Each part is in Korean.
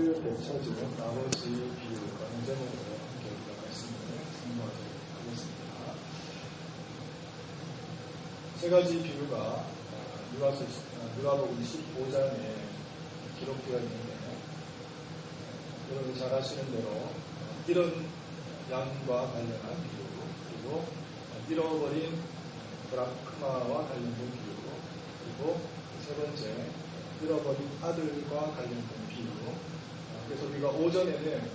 되찾은 나머지 비유라는 제목으로 함께 우리가 말씀을 공부하도록 하겠습니다. 세 가지 비유가 누가복음 15장에 기록되어 있는데, 여러분 잘 아시는 대로 이런 양과 관련한 비유, 그리고 잃어버린 드라크마와 관련된 비유, 그리고 세 번째 잃어버린 아들과 관련된 비유. 그래서 우리가 오전에는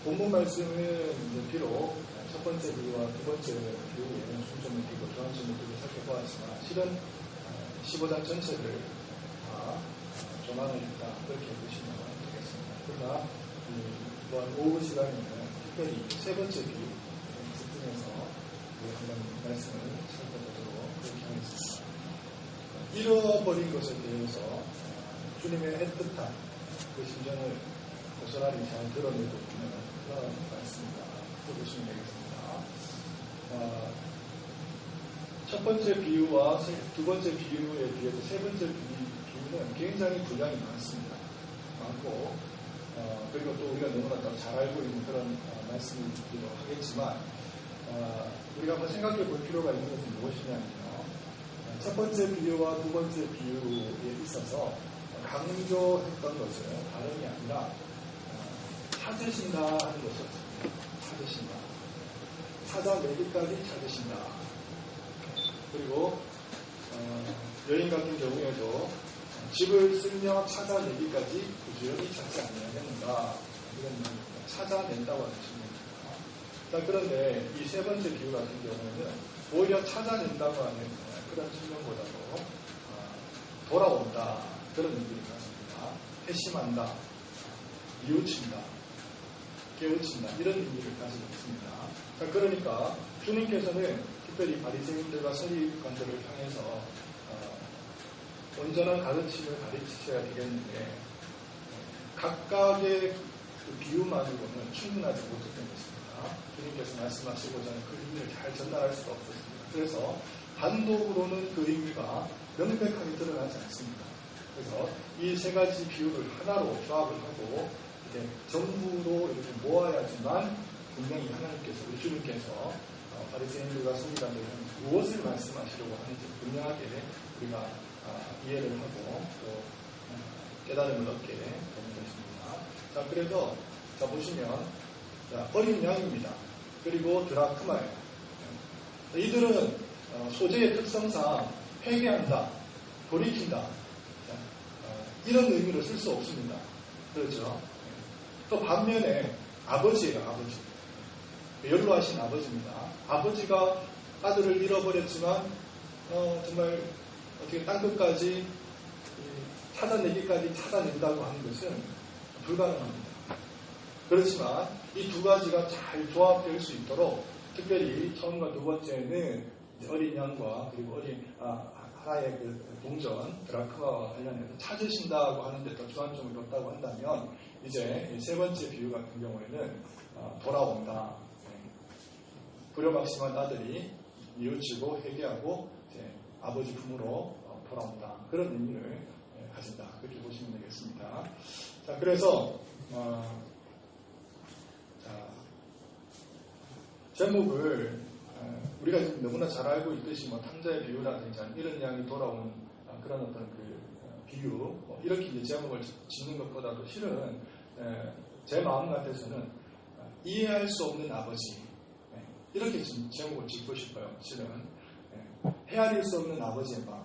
본문 말씀은 비록 첫 번째 비유와 두 번째 비유에 중점을 두고 중앙점을 두고 살펴보았지만, 실은 15장 전체를 다 조망을 했다, 그렇게 보시면 되겠습니다. 그러나 이번 오후 시간에는 특별히 세 번째 비유 집중해서 한번 말씀을 살펴보도록 그렇게 하겠습니다. 잃어버린 것에 대해서 주님의 애틋한 그 심정을 고스란히 잘 드러내고 있는 그런 말씀입니다. 보시면 되겠습니다. 첫 번째 비유와 두 번째 비유에 비해서 세 번째 비유는 굉장히 분량이 많습니다. 많고, 그리고 또 우리가 너무나 잘 알고 있는 그런 말씀이기도 하겠지만, 우리가 한번 생각해 볼 필요가 있는 것은 무엇이냐면요, 첫 번째 비유와 두 번째 비유에 있어서 강조했던 것은 다름이 아니라 찾으신다 하는 것이었습니다. 찾으신다. 찾아내기까지 찾으신다. 그리고 여인 같은 경우에도 집을 쓰며 찾아내기까지 부지런히 찾지 않느냐는가, 이런 말입니다. 찾아낸다고 하는 뜻입니다. 자, 그런데 이 세 번째 비유 같은 경우에는 오히려 찾아낸다고 하는 그런 측면보다도 돌아온다, 그런 의미를 가집니다. 회심한다, 뉘우친다, 깨우친다, 이런 의미를 가지고 있습니다. 자, 그러니까 주님께서는 특별히 바리새인들과 서기관들을 향해서 온전한 가르침을 가르치셔야 되겠는데, 각각의 그 비유만으로는 충분하지 못했던 것입니다. 주님께서 말씀하시고자 하는 그 의미를 잘 전달할 수가 없었습니다. 그래서 단독으로는 그 의미가 명백하게 드러나지 않습니다. 그래서 이 세 가지 비유를 하나로 조합을 하고 이제 전부로 이렇게 모아야지만 분명히 하나님께서, 우리 주님께서 바리새인들과 서기관들은 무엇을 말씀하시려고 하는지 분명하게 우리가 이해를 하고 또 깨달음을 얻게 되는 것입니다. 자, 그래서 보시면 어린 양입니다. 그리고 드라크마예요. 이들은 소재의 특성상 회개한다, 돌이킨다, 이런 의미로 쓸 수 없습니다. 그렇죠? 또 반면에 아버지예요. 아버지. 연로하신 아버지입니다. 아버지가 아들을 잃어버렸지만 정말 어떻게 땅끝까지 찾아내기까지 찾아낸다고 하는 것은 불가능합니다. 그렇지만 이 두 가지가 잘 조합될 수 있도록 특별히 처음과 두 번째는 어린 양과 그리고 어린 하나의 그 동전 드라크마와 관련해서 찾으신다고 하는데 더 주안점을 뒀다고 한다면, 이제 세 번째 비유 같은 경우에는 돌아온다. 불효박심한 아들이 뉘우치고 회개하고 이제 아버지 품으로 돌아온다. 그런 의미를 가진다. 그렇게 보시면 되겠습니다. 자, 그래서 제목을 우리가 지금 너무나 잘 알고 있듯이 탕자의 비유라든지 이런 양이 돌아오는 그런 어떤 그 비유, 이렇게 이제 제목을 짓는 것보다도 실은 제 마음 같아서는 이해할 수 없는 아버지, 이렇게 제목을 짓고 싶어요. 실은 헤아릴 수 없는 아버지의 마음,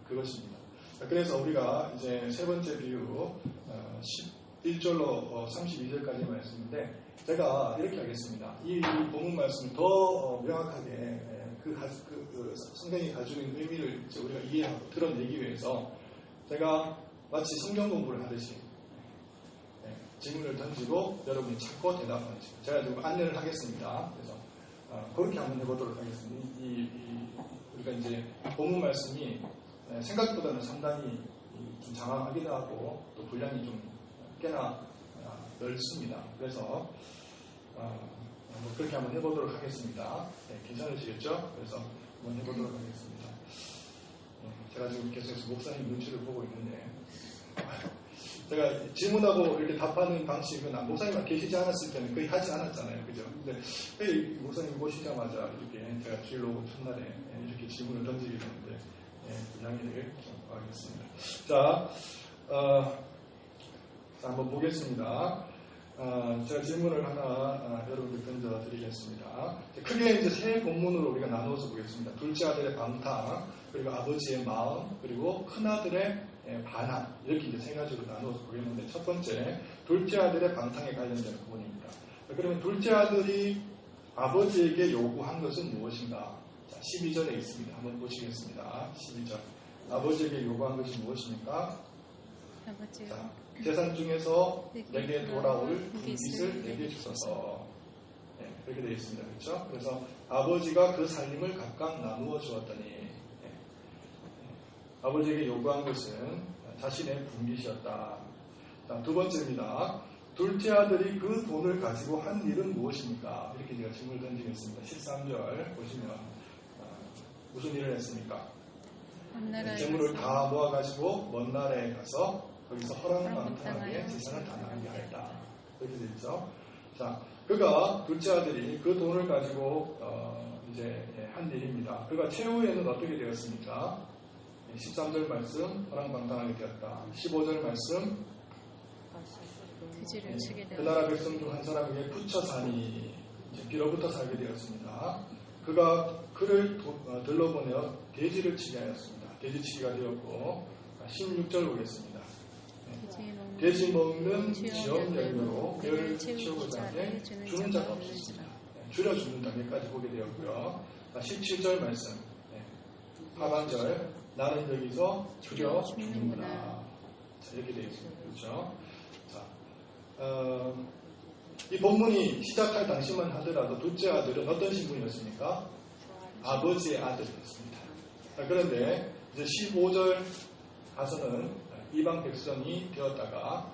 그것입니다. 그래서 우리가 이제 세 번째 비유 11절로 32절까지 말씀인데, 제가 이렇게 하겠습니다. 이 본문 말씀을 더 명확하게 그 성경이 가지고 있는 의미를 우리가 이해하고 드러내기 위해서 제가 마치 성경 공부를 하듯이 질문을 던지고 여러분이 찾고 대답하는 식으로 제가 지금 안내를 하겠습니다. 그래서 그렇게 한번 해보도록 하겠습니다. 우리가 이제 본문 말씀이 생각보다는 상당히 좀 장황하기도 하고 또 분량이 좀 꽤나 넓습니다. 그래서 그렇게 한번 해보도록 하겠습니다. 괜찮으시겠죠? 그래서 한번 해보도록 하겠습니다. 제가 지금 계속해서 목사님 눈치를 보고 있는데 제가 질문하고 이렇게 답하는 방식은 목사님만 계시지 않았을 때는 거의 하지 않았잖아요. 그죠? 근데 목사님 오시자마자 이렇게 제가 주일로 첫날에 이렇게 질문을 던지게 되는데 양해를 구하겠습니다. 자, 한번 보겠습니다. 제가 질문을 하나 여러분들 던져드리겠습니다. 크게 이제 세 본문으로 우리가 나누어서 보겠습니다. 둘째 아들의 방탕, 그리고 아버지의 마음, 그리고 큰 아들의 반항, 이렇게 이제 세 가지로 나누어서 보겠는데, 첫 번째 둘째 아들의 방탕에 관련된 부분입니다. 그러면 둘째 아들이 아버지에게 요구한 것은 무엇인가? 자, 12절에 있습니다. 한번 보시겠습니다. 12절. 아버지에게 요구한 것이 무엇입니까? 아버지요. 자, 재산 중에서 내게 돌아올 분깃을 내게 주소서. 그렇게 되어 있습니다. 그렇죠? 그래서 아버지가 그 살림을 각각 나누어 주었더니 아버지에게 요구한 것은 자신의 분깃이었다. 자, 두 번째입니다. 둘째 아들이 그 돈을 가지고 한 일은 무엇입니까? 이렇게 제가 질문을 던지겠습니다. 13절 보시면 무슨 일을 했습니까? 재물을 다 모아가지고 먼 나라에 가서 거기서 허랑방탕하게 재산을 다 나누게 하였다. 이렇게 되어 있죠. 자, 그가 둘째 아들이 그 돈을 가지고 이제 한 일입니다. 그가 최후에는 어떻게 되었습니까? 13절 말씀 허랑방탕하게 되었다. 15절 말씀 그 나라 백성 중 한 사람에게 붙여 사니 비로부터 살게 되었습니다. 그가 그를 들러보내어 돼지를 치게 하였습니다. 돼지치기가 되었고 16절 보겠습니다. 돼지 먹는 지역 열매로 뼈를 치우고자 하되 주는 자가 없습니다. 줄여주는 단계까지 보게 되었고요. 17절 말씀 하반절 나는 여기서 줄여 주는구나. 이렇게 되어 있습니다. 그렇죠? 자, 이 본문이 시작할 당시만 하더라도 둘째 아들은 어떤 신분이었습니까? 아버지의 아들이었습니다. 그런데 이제 15절 가서는 이방 백성이 되었다가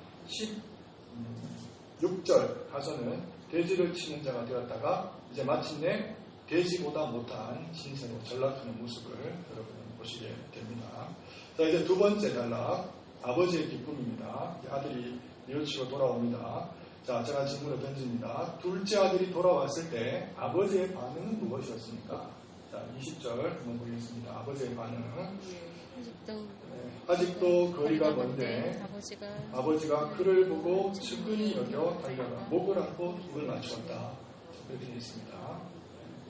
16절 가서는 돼지를 치는 자가 되었다가 이제 마침내 돼지보다 못한 신세로 전락하는 모습을 여러분은 보시게 됩니다. 자, 이제 두 번째 단락 아버지의 기쁨입니다. 아들이 뉘우치고 돌아옵니다. 자, 제가 질문을 던집니다. 둘째 아들이 돌아왔을 때 아버지의 반응은 무엇이었습니까? 자, 20절 한번 보겠습니다. 아버지의 반응은 아직도 거리가 먼데 아버지가 그를 보고 측은히 여겨 달려가 목을 안고 입을 맞추었다. 이렇게 되어 있습니다.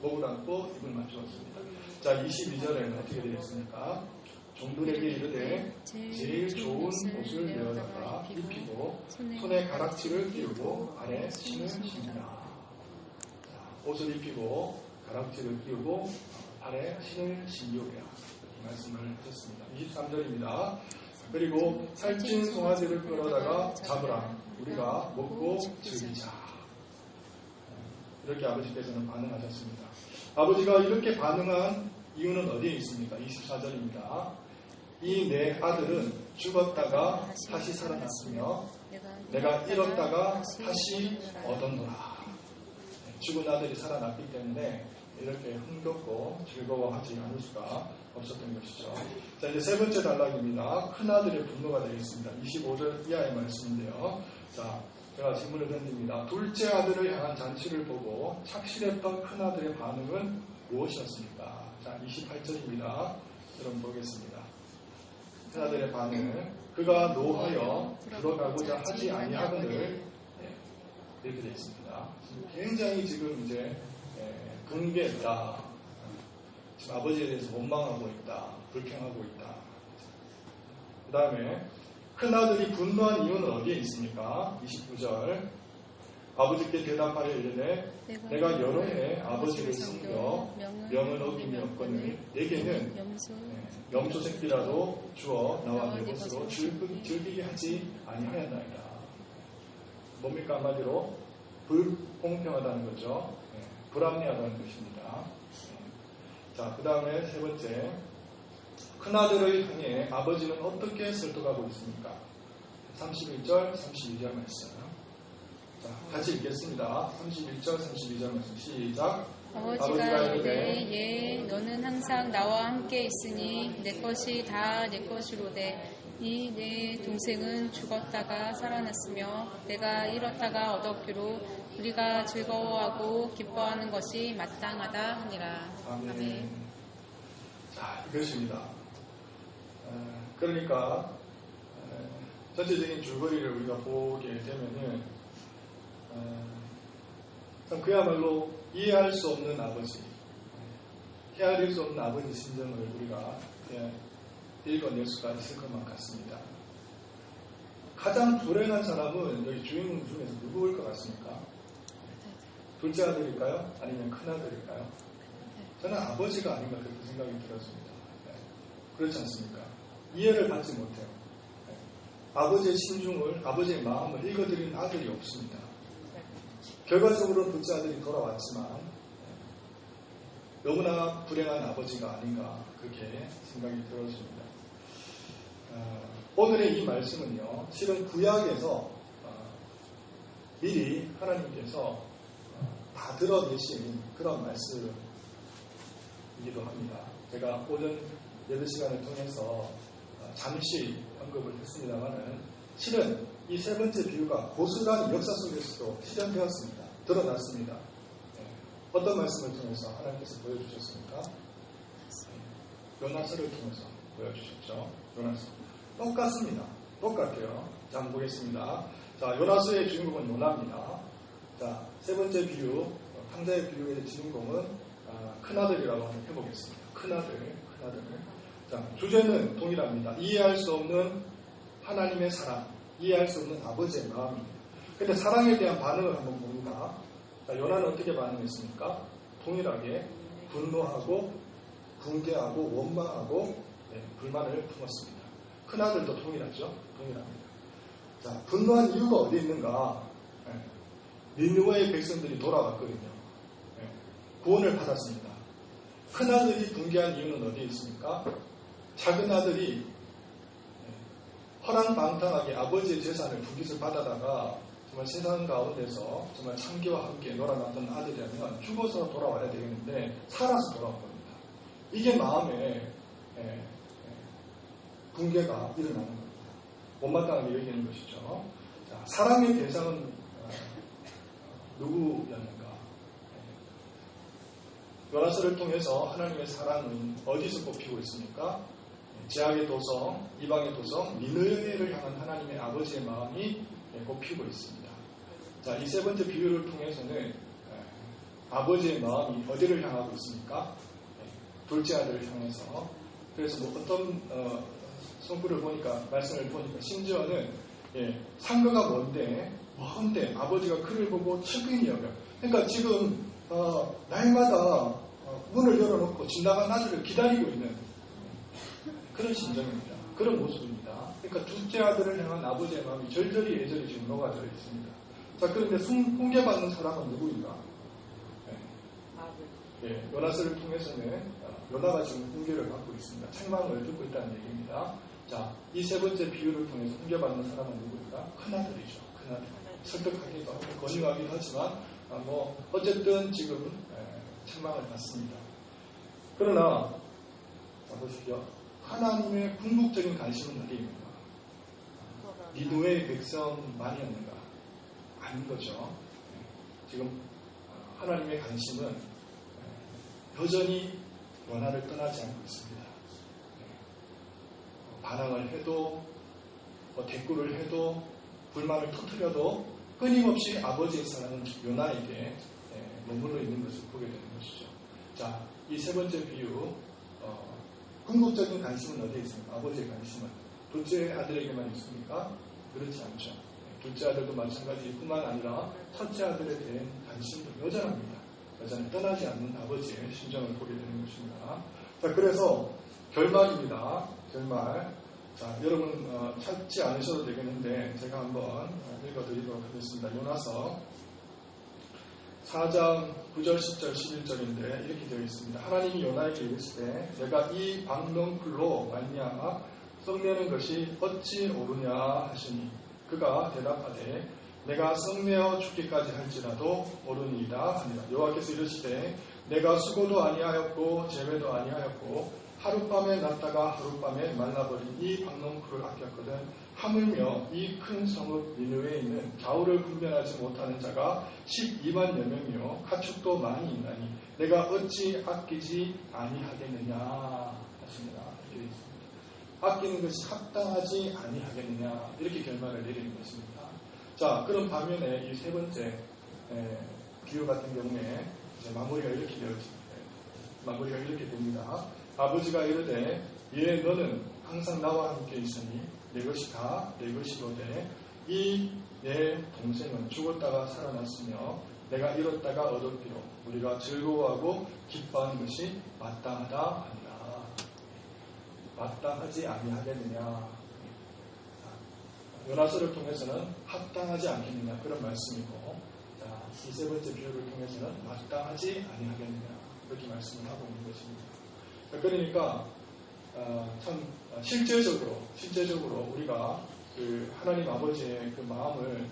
목을 안고 입을 맞추었습니다. 자, 22절에는 어떻게 되어 있습니까? 종들에게 이르되 제일 좋은 옷을 내어다가 입히고 손에 가락지를 끼우고 발에 신을 신으라. 옷을 입히고 가락지를 끼우고 발에 신을 신기오라. 말씀을 하셨습니다. 23절입니다. 그리고 살찐 송아지를 끌어다가 잡으라. 우리가 먹고 즐기자. 이렇게 아버지께서는 반응하셨습니다. 아버지가 이렇게 반응한 이유는 어디에 있습니까? 24절입니다. 이 내 아들은 죽었다가 다시 살아났으며 내가 잃었다가 다시 얻었노라. 죽은 아들이 살아났기 때문에 이렇게 흥겹고 즐거워하지 않을 수가 없었던 것이죠. 자, 이제 세 번째 단락입니다. 큰 아들의 분노가 되겠습니다. 25절 이하의 말씀인데요. 자, 제가 질문을 던집니다. 둘째 아들을 향한 잔치를 보고 착실했던 큰 아들의 반응은 무엇이었습니까? 자, 28절입니다. 여러분 보겠습니다. 큰 아들의 반응은 그가 노하여 들어가고자 하지 아니하거늘 이렇게 되어 있습니다. 굉장히 지금 이제 분개했다. 지금 아버지에 대해서 원망하고 있다. 불평하고 있다. 그 다음에 큰아들이 분노한 이유는 어디에 있습니까? 29절 아버지께 대답하려 이르되 내가 여러 해 아버지를 섬겨 명을 어기며 내게는 염소 새끼라도 주어 나와 내 것으로 즐기게 하지 아니하였나이다. 뭡니까? 한마디로 불공평하다는 거죠. 불합리하다는 것입니다. 자, 그 다음에 세 번째 큰아들을 향해 아버지는 어떻게 설득하고 있습니까? 31절, 32절 말씀. 자, 같이 읽겠습니다. 31절, 32절 말씀 시작. 아버지가 이르되 예 너는 항상 나와 함께 있으니 내 것이 다 내 것이로되 이 내 동생은 죽었다가 살아났으며 내가 잃었다가 얻었기로 우리가 즐거워하고 기뻐하는 것이 마땅하다 하니라. 아멘. 자, 이것입니다. 그러니까 전체적인 줄거리를 우리가 보게 되면은 참 그야말로 이해할 수 없는 아버지, 헤아릴 수 없는 아버지 심정을 우리가 읽어낼 수가 있을 것만 같습니다. 가장 불행한 사람은 여기 주인공 중에서 누구일 것 같습니까? 둘째 아들일까요? 아니면 큰 아들일까요? 저는 아버지가 아닌가 그렇게 생각이 들었습니다. 그렇지 않습니까? 이해를 받지 못해요. 아버지의 심중을, 아버지의 마음을 읽어드리는 아들이 없습니다. 결과적으로 둘째 아들이 돌아왔지만 너무나 불행한 아버지가 아닌가 그렇게 생각이 들었습니다. 오늘의 이 말씀은요, 실은 구약에서 미리 하나님께서 다 드러내신 그런 말씀이기도 합니다. 제가 오전 예배 시간을 통해서 잠시 언급을 했습니다만은 실은 이 세 번째 비유가 고스란히 역사 속에서도 실현되었습니다. 드러났습니다. 어떤 말씀을 통해서 하나님께서 보여주셨습니까? 요나서를 통해서 보여주셨죠. 요나서. 똑같습니다. 똑같아요. 자, 한번 보겠습니다. 자, 요나서의 주인공은 요나입니다. 자, 세 번째 비유, 탕자의 비유의 주인공은 큰아들이라고 한번 해보겠습니다. 큰아들. 자, 주제는 동일합니다. 이해할 수 없는 하나님의 사랑, 이해할 수 없는 아버지의 마음입니다. 근데 사랑에 대한 반응을 한번 봅니다. 자, 요나는 어떻게 반응했습니까? 동일하게 분노하고 붕괴하고 원망하고 불만을 품었습니다. 큰아들도 동일하죠? 동일합니다. 자, 분노한 이유가 어디 있는가? 니느웨의 백성들이 돌아왔거든요. 구원을 받았습니다. 큰아들이 붕괴한 이유는 어디에 있습니까? 작은 아들이 허랑방탕하게 아버지의 재산을 분깃을 받아다가 정말 세상 가운데서 정말 창기와 함께 놀아났던 아들이라면 죽어서 돌아와야 되겠는데 살아서 돌아온 겁니다. 이게 마음에 붕괴가 일어나는 겁니다. 못마땅하게 여기는 것이죠. 자, 사랑의 대상은 누구였는가? 요나서를 통해서 하나님의 사랑은 어디서 뽑히고 있습니까? 제약의 도성, 이방의 도성, 니느웨를 향한 하나님의 아버지의 마음이 뽑히고 있습니다. 자, 이 세 번째 비유를 통해서는 아버지의 마음이 어디를 향하고 있습니까? 둘째 아들을 향해서. 그래서 뭐 어떤 성구를 보니까, 말씀을 보니까 심지어는 상거가 먼데 아버지가 그를 보고 측은히 여겨. 그러니까 지금 날마다 문을 열어놓고 지나간 아들을 기다리고 있는 그런 심정입니다. 그런 모습입니다. 그러니까 둘째 아들을 향한 아버지의 마음이 절절히 애절히 지금 녹아져 있습니다. 자, 그런데 훈계받는 사람은 누구인가? 요나서를 통해서는 요나가 지금 훈계를 받고 있습니다. 책망을 듣고 있다는 얘기입니다. 자, 이 세 번째 비유를 통해서 훈계받는 사람은 누구인가? 큰아들이죠. 큰아들. 설득하기도 하고 권유하기도 하지만 어쨌든 지금 책망을 받습니다. 그러나 자, 보십시오. 하나님의 궁극적인 관심은 어디입니까? 니느웨의 백성만이었는가? 아닌 거죠. 지금 하나님의 관심은 여전히 요나를 떠나지 않고 있습니다. 반항을 해도 대꾸를 해도 불만을 터뜨려도 끊임없이 아버지의 사랑은 요나에게 머물러 있는 것을 보게 되는 것이죠. 자, 이 세 번째 비유, 궁극적인 관심은 어디에 있습니까? 아버지의 관심은 둘째 아들에게만 있습니까? 그렇지 않죠. 둘째 아들도 마찬가지뿐만 아니라 첫째 아들에 대한 관심도 여전합니다. 여전히 떠나지 않는 아버지의 심정을 보게 되는 것입니다. 자, 그래서 결말입니다. 결말. 자, 여러분 찾지 않으셔도 되겠는데 제가 한번 읽어드리도록 하겠습니다. 요나서 4장 9절, 10절, 11절인데 이렇게 되어 있습니다. 하나님이 요나에게 이르시되 내가 이 방명풀로 말미암아 성내는 것이 어찌 옳으냐 하시니 그가 대답하되 내가 성내어 죽기까지 할지라도 옳으니이다 하니라. 여호와께서 이르시되 내가 수고도 아니하였고 재회도 아니하였고 하룻밤에 났다가 하룻밤에 말라버린 이 박농쿨을 아꼈거든. 하물며 이 큰 성읍 니느웨에 있는 좌우를 분별하지 못하는 자가 12만여 명이요 가축도 많이 있나니 내가 어찌 아끼지 아니하겠느냐 하십니다. 이렇게 있습니다. 아끼는 것이 합당하지 아니하겠느냐 이렇게 결말을 내리는 것입니다. 자, 그럼 반면에 이 세 번째 비유 같은 경우에 이제 마무리가 이렇게 됩니다. 아버지가 이르되 예 너는 항상 나와 함께 있으니 내 것이 다 내 것이로되 이 내 동생은 죽었다가 살아났으며 내가 잃었다가 얻었기로 우리가 즐거워하고 기뻐하는 것이 마땅하다 하니라. 마땅하지 아니하겠느냐. 요나서를 통해서는 합당하지 않겠느냐 그런 말씀이고, 이 세 번째 비유를 통해서는 마땅하지 아니하겠느냐 이렇게 말씀을 하고 있는 것입니다. 그러니까 참 실제적으로 우리가 그 하나님 아버지의 그 마음을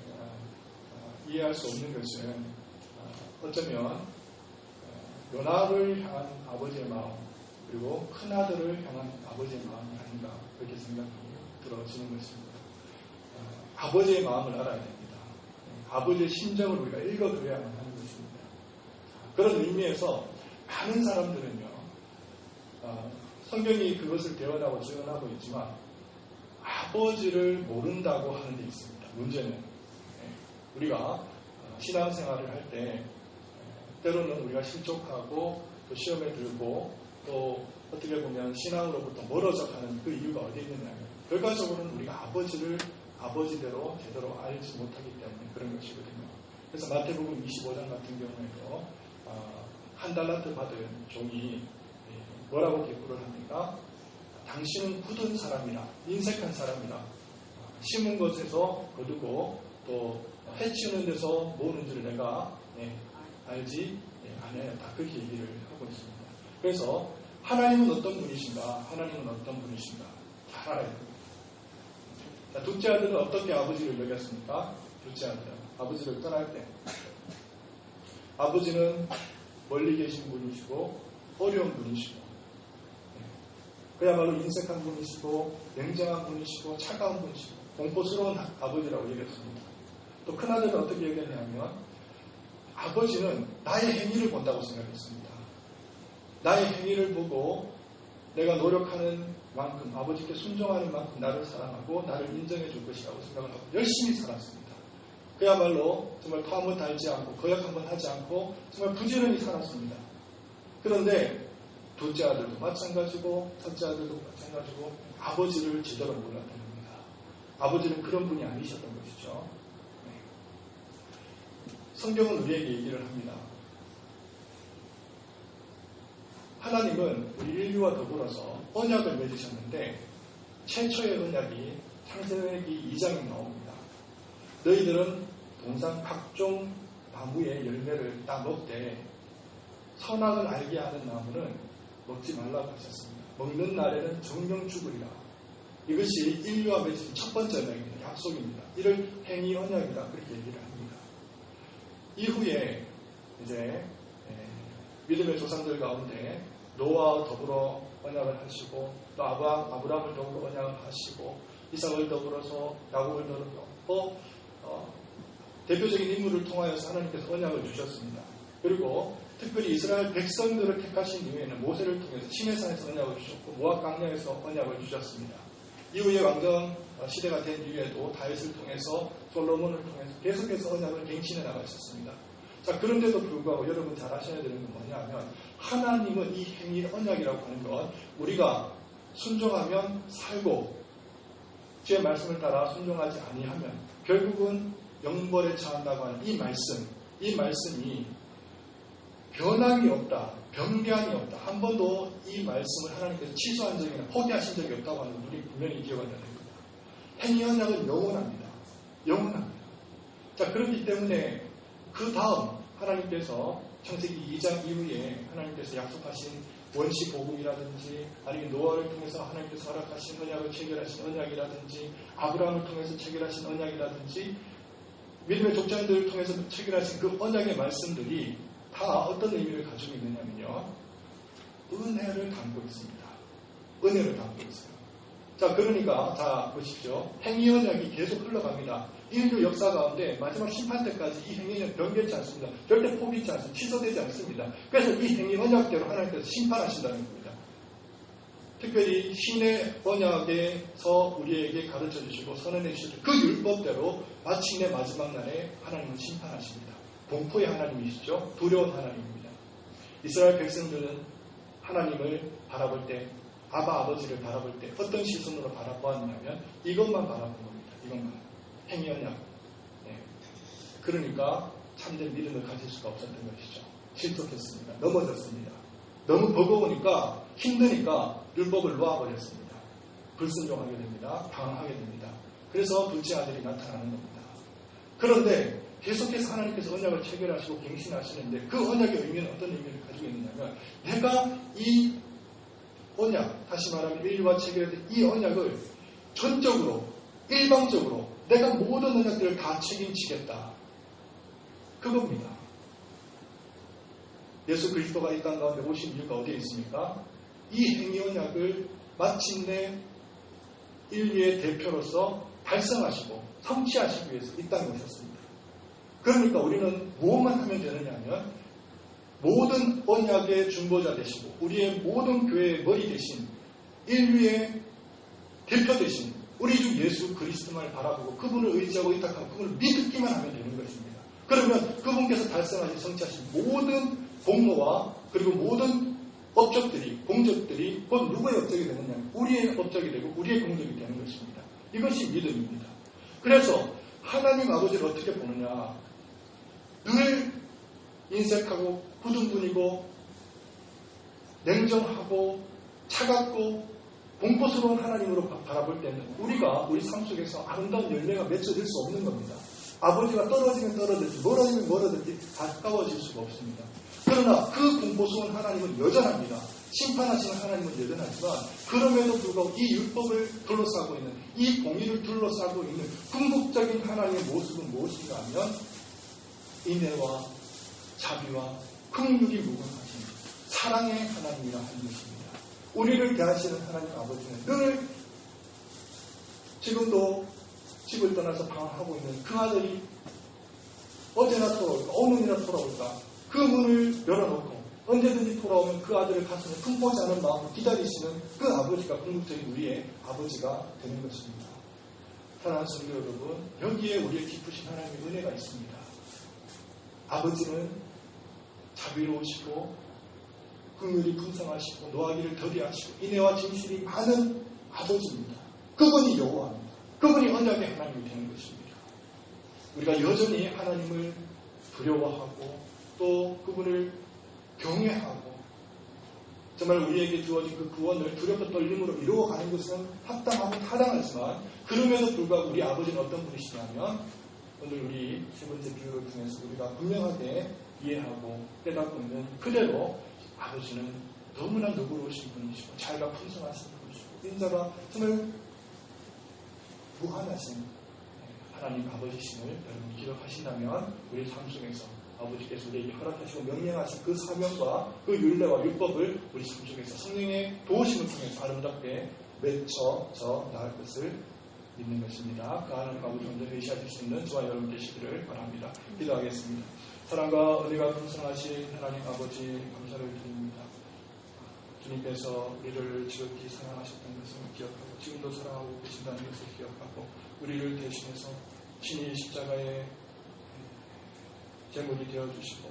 이해할 수 없는 것은 어쩌면 요나를 향한 아버지의 마음 그리고 큰아들을 향한 아버지의 마음이 아닌가 그렇게 생각이 들어지는 것입니다. 아버지의 마음을 알아야 됩니다. 아버지의 심정을 우리가 읽어드려야만 하는 것입니다. 그런 의미에서 많은 사람들은요 성경이 그것을 대언하고 증언하고 있지만 아버지를 모른다고 하는 데 있습니다. 문제는 우리가 신앙생활을 할 때 때로는 우리가 실족하고 또 시험에 들고 또 어떻게 보면 신앙으로부터 멀어져 가는 그 이유가 어디에 있느냐면 결과적으로는 우리가 아버지를 아버지대로 제대로 알지 못하기 때문에 그런 것이거든요. 그래서 마태복음 25장 같은 경우에도 한 달란트 받은 종이 뭐라고 기부를 합니까? 당신은 굳은 사람이라 인색한 사람이라 심은 것에서 거두고 또 해치우는 데서 모으는 줄 내가 알지 아니하였다. 그렇게 얘기를 하고 있습니다. 그래서 하나님은 어떤 분이신가? 하나님은 어떤 분이신가? 잘 알아야 됩니다. 자, 둘째 아들은 어떻게 아버지를 여겼습니까? 둘째 아들은 아버지를 떠날 때 아버지는 멀리 계신 분이시고 어려운 분이시고 그야말로 인색한 분이시고 냉정한 분이시고 차가운 분이시고 공포스러운 아버지라고 얘기했습니다. 또 큰아들은 어떻게 얘기했냐면 아버지는 나의 행위를 본다고 생각했습니다. 나의 행위를 보고 내가 노력하는 만큼 아버지께 순종하는 만큼 나를 사랑하고 나를 인정해 줄 것이라고 생각을 하고 열심히 살았습니다. 그야말로 정말 탐을 달지 않고 거역 한번 하지 않고 정말 부지런히 살았습니다. 그런데 둘째 아들도 마찬가지고 첫째 아들도 마찬가지고 아버지를 제대로 몰랐다는 겁니다. 아버지는 그런 분이 아니셨던 것이죠. 성경은 우리에게 얘기를 합니다. 하나님은 우리 인류와 더불어서 언약을 맺으셨는데 최초의 언약이 창세기 2장에 나옵니다. 너희들은 동산 각종 나무의 열매를 다 먹되 선악을 알게 하는 나무는 먹지 말라고 하셨습니다. 먹는 날에는 정령 죽으리라. 이것이 인류와 맺은 첫 번째 언약입니다. 약속입니다. 이를 행위 언약이라 그렇게 얘기를 합니다. 이후에 이제 믿음의 조상들 가운데 노아와 더불어 언약을 하시고 또 아브라함을 더불어 언약을 하시고 이삭을 더불어서 야곱을 더불어 대표적인 인물을 통하여서 하나님께서 언약을 주셨습니다. 그리고 특별히 이스라엘 백성들을 택하신 이후에는 모세를 통해서 시내산에서 언약을 주셨고 모압 강량에서 언약을 주셨습니다. 이후에 왕정 시대가 된 이후에도 다윗을 통해서 솔로몬을 통해서 계속해서 언약을 갱신해 나가셨습니다. 자, 그런데도 불구하고 여러분 잘 아셔야 되는 건 뭐냐면 하나님은 이 행위 언약이라고 하는 건 우리가 순종하면 살고 주의 말씀을 따라 순종하지 아니하면 결국은 영벌에 처한다고 하는 이 말씀이 변함이 없다, 변개함이 없다. 한 번도 이 말씀을 하나님께서 취소한 적이나 포기하신 적이 없다고 하는 걸 우리 분명히 기억해야 됩니다. 행위 언약은 영원합니다. 영원합니다. 자, 그렇기 때문에 그 다음 하나님께서 창세기 2장 이후에 하나님께서 약속하신 원시 복음이라든지 아니면 노아를 통해서 하나님께서 허락하신 언약을 체결하신 언약이라든지 아브라함을 통해서 체결하신 언약이라든지 믿음의 족장들을 통해서 체결하신 그 언약의 말씀들이 다 어떤 의미를 가지고 있느냐면요. 은혜를 담고 있습니다. 은혜를 담고 있어요. 자, 그러니까 자 보십시오. 행위 언약이 계속 흘러갑니다. 인류 역사 가운데 마지막 심판 때까지 이 행위는 변개치 않습니다. 절대 포기치 않습니다. 취소되지 않습니다. 그래서 이 행위 언약대로 하나님께서 심판하신다는 겁니다. 특별히 신의 언약에서 우리에게 가르쳐 주시고 선언해 주시고 그 율법대로 마침내 마지막 날에 하나님은 심판하십니다. 공포의 하나님이시죠. 두려운 하나님입니다. 이스라엘 백성들은 하나님을 바라볼 때 아버지를 바라볼 때 어떤 시선으로 바라보았냐면 이것만 바라본 겁니다. 이것만. 행위 언약. 네. 그러니까 참된 믿음을 가질 수가 없었던 것이죠. 실족했습니다. 넘어졌습니다. 너무 버거우니까 힘드니까 율법을 놓아버렸습니다. 불순종하게 됩니다. 방황하게 됩니다. 그래서 둘째 아들이 나타나는 겁니다. 그런데 계속해서 하나님께서 언약을 체결하시고 갱신하시는데 그 언약의 의미는 어떤 의미를 가지고 있느냐면 내가 이 언약, 다시 말하면 인류와 체결된 이 언약을 전적으로 일방적으로 내가 모든 언약들을 다 책임지겠다. 그겁니다. 예수 그리스도가 이 땅 가운데 오신 이유가 어디에 있습니까? 이 행위 언약을 마침내 인류의 대표로서 달성하시고 성취하시기 위해서 이 땅에 오셨습니다. 그러니까 우리는 무엇만 하면 되느냐 하면 모든 언약의 중보자 되시고 우리의 모든 교회의 머리 되신 인류의 대표 되신 우리 주 예수 그리스도만을 바라보고 그분을 의지하고 의탁하고 그분을 믿기만 하면 되는 것입니다. 그러면 그분께서 달성하신 성취하신 모든 공로와 그리고 모든 업적들이 공적들이 곧 누구의 업적이 되느냐 우리의 업적이 되고 우리의 공적이 되는 것입니다. 이것이 믿음입니다. 그래서 하나님 아버지를 어떻게 보느냐 늘 인색하고 굳은 분이고 냉정하고 차갑고 공포스러운 하나님으로 바라볼 때는 우리가 우리 삶 속에서 아름다운 열매가 맺어질 수 없는 겁니다. 아버지가 떨어지면 떨어지지 멀어지면 멀어지지 가까워질 수가 없습니다. 그러나 그 공포스러운 하나님은 여전합니다. 심판하시는 하나님은 여전하지만 그럼에도 불구하고 이 율법을 둘러싸고 있는 이 공의를 둘러싸고 있는 궁극적인 하나님의 모습은 무엇인가 하면 인애와 자비와 긍휼이 무궁하신 사랑의 하나님이라 하는 것입니다. 우리를 대하시는 하나님 아버지는 늘 지금도 집을 떠나서 방황하고 있는 그 아들이 언제나 돌아올까 오늘이나 돌아올까 그 문을 열어놓고 언제든지 돌아오면 그 아들을 가슴에 품고지 않은 마음으로 기다리시는 그 아버지가 궁극적인 우리의 아버지가 되는 것입니다. 사랑하는 성도 여러분, 여기에 우리의 깊으신 하나님의 은혜가 있습니다. 아버지는 자비로우시고 긍휼이 풍성하시고 노하기를 더디하시고 인애와 진실이 많은 아버지입니다. 그분이 여호와입니다. 그분이 언약의 하나님이 되는 것입니다. 우리가 여전히 하나님을 두려워하고 또 그분을 경외하고 정말 우리에게 주어진 그 구원을 두렵고 떨림으로 이루어가는 것은 합당하고 타당하지만 그럼에도 불구하고 우리 아버지는 어떤 분이시냐면 오늘 우리 세 번째 비유를 통해서 우리가 분명하게 이해하고 깨닫고 있는 그대로 아버지는 너무나 너그러우신 분이시고 자유가 풍성하신 분이시고 인자가 정말 무한하신 하나님 아버지심을 여러분 기억하신다면 우리 삶 속에서 아버지께서 우리에게 허락하시고 명령하신 그 사명과 그 율례와 율법을 우리 삶 속에서 성령의 도우심을 통해서 아름답게 맺혀져 나갈 것을 믿는 것입니다. 그 하나님 아버지 온전히 의시하실 수 있는 저와 여러분 되시기를 바랍니다. 기도하겠습니다. 사랑과 은혜가 풍성하신 하나님 아버지 감사를 드립니다. 주님께서 우리를 지극히 사랑하셨던 것을 기억하고 지금도 사랑하고 계신다는 것을 기억하고 우리를 대신해서 친히 십자가의 제물이 되어주시고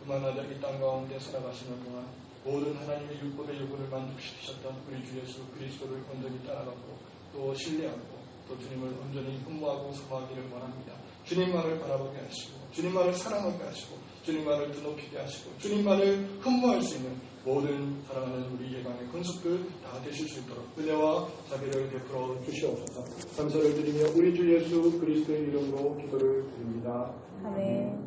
그만 하자 이 땅 가운데 살아가시는 동안 모든 하나님의 율법의 요구를 만족시키셨던 우리 주 예수 그리스도를 온전히 따라가고 또 신뢰하고 또 주님을 온전히 흠모하고 사모하기를 원합니다. 주님만을 바라보게 하시고 주님만을 사랑하게 하시고 주님만을 드높이게 하시고 주님만을 흠모할 수 있는 모든 사랑하는 우리 예강의 권속들 다 되실 수 있도록 은혜와 자비를 베풀어 주시옵소서. 감사를 드리며 우리 주 예수 그리스도의 이름으로 기도를 드립니다. 아멘.